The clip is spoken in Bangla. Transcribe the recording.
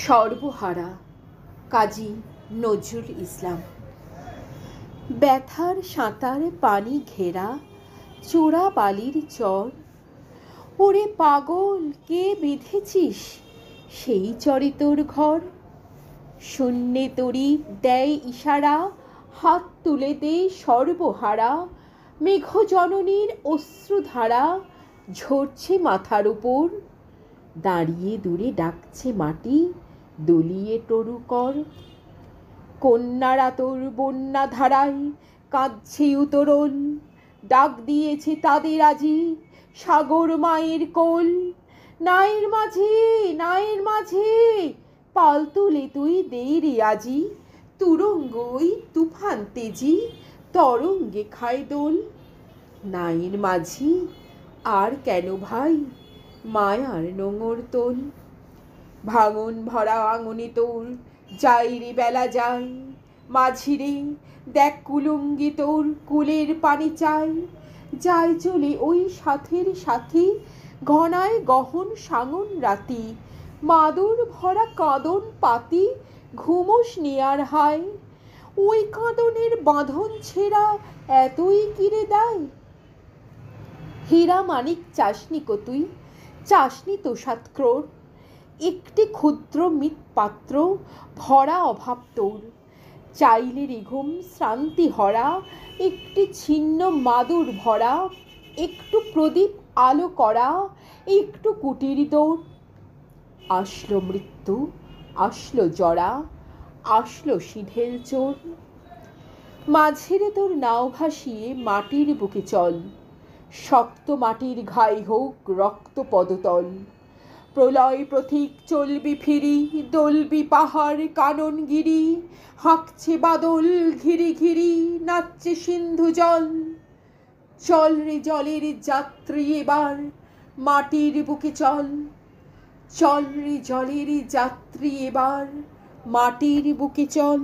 সর্বহারা কাজী নজরুল ইসলাম। ব্যথার সাঁতার পানি ঘেরা চোরা বালির চর, ওরে পাগল কে বিঁধেছিস সেই চরে তোর ঘর। শূন্যে তরি দেয় ইশারা, হাত তুলে দে সর্বহারা। মেঘ জননীর অশ্রুধারা ঝরছে মাথার উপর, দাঁড়িয়ে দূরে ডাকছে মাটি দলিয়ে তরু কর। কন্যারা তোর বন্যা ধারায় কাঁদছে উতরল, ডাক দিয়েছে তাদের আজি সাগর মায়ের কোল। নায়ের মাঝি নায়ের মাঝি পাল তুলে তুই দে রে আজি, তুরঙ্গই তুফান তেজি তরঙ্গে খায় দোল। নায়ের মাঝি আর কেন ভাই মায়ার নোঙর তোল। ভাঙন ভরা আঙনে তোর যাই রে বেলা যায়, মাঝিরে দেখ কুলুঙ্গি তোর কুলের পানি চাই। যাই চলে ওই সাথের সাথী ঘনায় গহন সাঙন রাতি, মাদুর ভরা কাঁদন পাতি ঘুমোস নেয়ার হায়। ওই কাঁদনের বাঁধন ছেঁড়া এতই কিরে দায়। হীরা মানিক চাসনি কো তুই, চাসনি তোষাত ক্রোড়, একটি ক্ষুদ্র মৃৎপাত্র ভরা অভাব তোর। চাইলে রিঘুম শ্রান্তি হরা একটি ছিন্ন মাদুর ভরা, একটু প্রদীপ আলো করা একটু কুটির দৌড়। আসলো মৃত্যু আসলো জরা আসলো সিধেল চোর। মাঝিরে তোর নাও ভাসিয়ে মাটির বুকে চল, শক্ত মাটির ঘাই হোক রক্ত পদতল। প্রলয় প্রতীক চলবি ফিরি দলবি পাহাড় কাননগিরি, হাঁকছে বাদল ঘিরি ঘিরি নাচছে সিন্ধু জল। চল রে জলের যাত্রী এবার মাটির বুকে চল, চল রে জলের যাত্রী এবার মাটির বুকে চল।